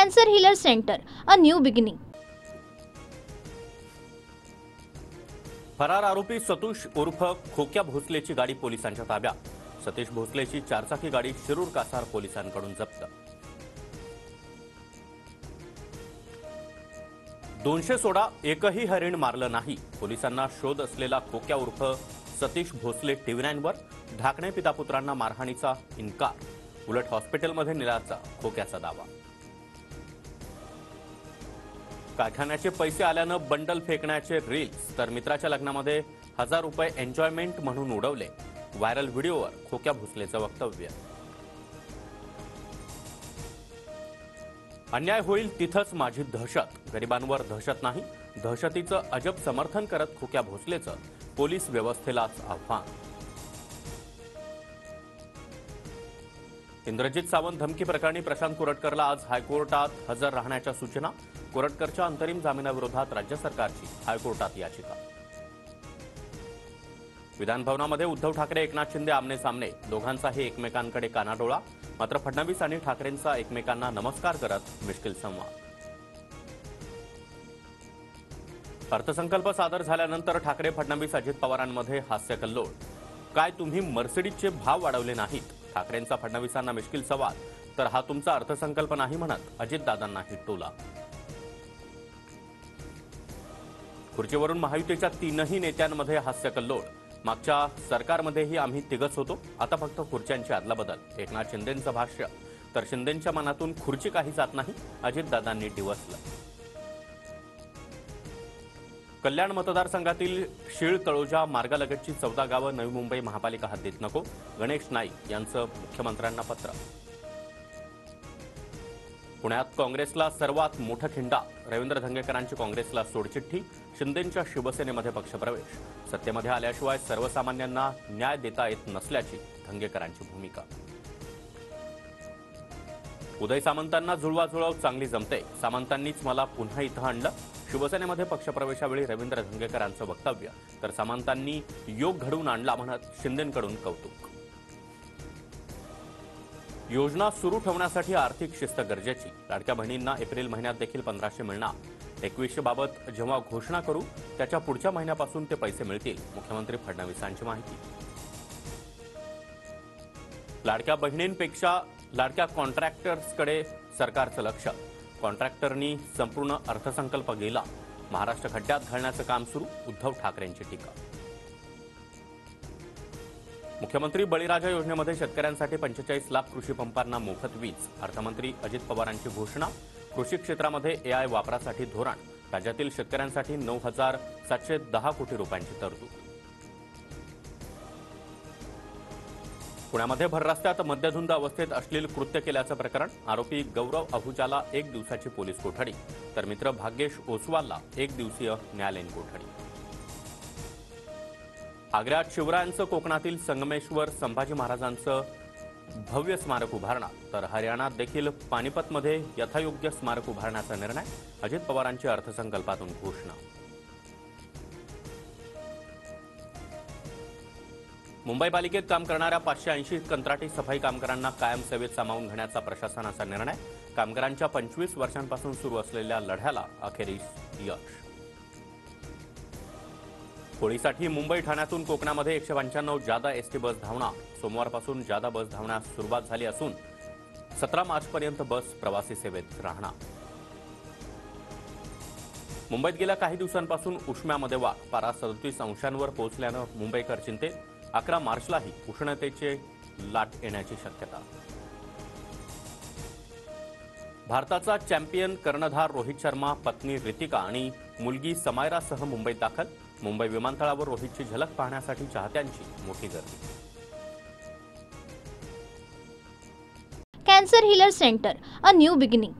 Cancer Healer Center, a new beginning. फरार आरोपी सतीश उर्फ खोक्या भोसलेची गाडी पोलिसांच्या ताब्यात। सतीश भोसलेची चारचाकी गाडी शिरूर कासार पोलिसांकडून जप्त। 200 सोडा एकही हरिण मारलं नाही। पोलिसांना शोध असलेला खोक्या उर्फ सतीश भोसले TV9 वर ढाकणे पिता पुत्रांना मारहाणीचा इन्कार। उलट हॉस्पिटलमध्ये नेल्याचा खोक्याचा दावा। कारखान्याचे पैसे आल्यानं बंडल फेकण्याचे रील्स तर मित्राच्या लग्नामध्ये 1000 रुपये एन्जॉयमेंट म्हणून उडवले। व्हायरल व्हिडिओवर खोक्या भोसलेचं वक्तव्य। अन्याय होईल तिथंच माझी दहशत, गरिबांवर दहशत नाही, दहशतीचं अजब समर्थन करत खोक्या भोसलेचं पोलीस व्यवस्थेलाच आव्हान। इंद्रजित सावंत धमकी प्रकरणी प्रशांत कोरटकरला आज हायकोर्टात हजर राहण्याच्या सूचना। कोरटकरच्या अंतरिम जामिनाविरोधात राज्य सरकारची हायकोर्टात याचिका। विधानभवनामध्ये उद्धव ठाकरे एकनाथ शिंदे आमने सामने, दोघांचाही एकमेकांकडे कानाडोळा। मात्र फडणवीस आणि ठाकरेंचा एकमेकांना नमस्कार करत मिश्किल संवाद। अर्थसंकल्प सादर झाल्यानंतर ठाकरे फडणवीस अजित पवारांमध्ये हास्यकल्लोळ। काय तुम्ही मर्सिडीजचे भाव वाढवले नाहीत? ठाकरेंचा फडणवीसांना मिश्किल संवाद। तर हा तुमचा अर्थसंकल्प नाही म्हणत अजितदादांनाही टोला। खुर्चीवरून महायुतीच्या 3ही नेत्यांमध्ये हास्यकल्लोळ। मागच्या सरकारमध्येही आम्ही तिघच होतो, आता फक्त खुर्च्यांची अदलाबदल। एकनाथ शिंदेंचं भाष्य। तर शिंदेंच्या मनातून खुर्ची काही जात नाही, अजितदादांनी डिवचलं। कल्याण मतदारसंघातील शीळ तळोजा मार्गालगतची 14 गावं नवी मुंबई महापालिका हद्दीत नको, गणेश नाईक यांचं मुख्यमंत्र्यांना पत्र। पुण्यात काँग्रेसला सर्वात मोठं खिंडा, रवींद्र धंगेकरांची काँग्रेसला सोडचिठ्ठी। शिंदेंच्या शिवसेनेमध्ये पक्षप्रवेश, सत्तेमध्ये आल्याशिवाय सर्वसामान्यांना न्याय देता येत नसल्याची धंगेकरांची भूमिका। उदय सामंतांना जुळवाजुळव चांगली जमते, सामंतांनीच मला पुन्हा इथं आणलं। शिवसेनेमध्ये पक्षप्रवेशावेळी रवींद्र धंगेकरांचं वक्तव्य। तर सामंतांनी योग घडवून आणला म्हणत शिंदेंकडून कौतुक। योजना सुरू ठेवण्यासाठी आर्थिक शिस्त गरजेची, लाडक्या बहिणींना एप्रिल महिन्यात देखील 1500 मिळणार। 2100 बाबत जेव्हा घोषणा करू त्याच्या पुढच्या महिन्यापासून ते पैसे मिळतील, मुख्यमंत्री फडणवीसांची माहिती। लाडक्या बहिणींपेक्षा लाडक्या कॉन्ट्रॅक्टर्सकडे सरकारचं लक्ष, कॉन्ट्रॅक्टरनी संपूर्ण अर्थसंकल्प गेला, महाराष्ट्र खड्ड्यात घालण्याचं काम सुरू, उद्धव ठाकरेंची टीका। मुख्यमंत्री बळीराजा योजनेमध्ये शेतकऱ्यांसाठी 45 लाख कृषी पंपांना मोफत वीज, अर्थमंत्री अजित पवारांची घोषणा। कृषी क्षेत्रामध्ये AI वापरासाठी धोरण, राज्यातील शेतकऱ्यांसाठी 9,710 कोटी रुपयांची तरतूद। पुण्यामध्ये भर रस्त्यात मद्यधुंद अवस्थेत अश्लील कृत्य केल्याचं प्रकरण, आरोपी गौरव अहुजाला 1 दिवसाची पोलीस कोठडी, तर मित्र भाग्येश ओसवालला 1 दिवसीय न्यायालयीन कोठडी। आग्र्यात शिवरायांचं कोकणातील संगमेश्वर संभाजी महाराजांचं भव्य स्मारक उभारणार, तर हरियाणात देखील पानिपतमध्ये यथायोग्य स्मारक उभारण्याचा निर्णय, अजित पवारांची अर्थसंकल्पातून घोषणा। मुंबई पालिकेत काम करणाऱ्या 580 कंत्राटी सफाई कामगारांना कायम सेवेत सामावून घेण्याचा प्रशासनाचा निर्णय, कामगारांच्या 25 वर्षांपासून सुरू असलेल्या लढ्याला अखेरीस यश। होळीसाठी मुंबई ठाण्यातून कोकणामध्ये 195 जादा एसटी बस धावणार, सोमवारपासून जादा बस धावण्यास सुरुवात झाली असून 17 मार्चपर्यंत बस प्रवासी सेवेत राहणार। मुंबईत गेल्या काही दिवसांपासून उष्म्यामध्ये वाढ, पारा 37 अंशांवर पोहोचल्यानं मुंबईकर चिंतेत, 11 मार्चलाही उष्णतेची लाट येण्याची शक्यता। भारताचा चॅम्पियन कर्णधार रोहित शर्मा, पत्नी रितिका आणि मुलगी समायरासह मुंबईत दाखल, मुंबई विमानतळावर रोहितची झलक पाहण्यासाठी चाहत्यांची मोठी गर्दी। Cancer Healer Center, a new beginning.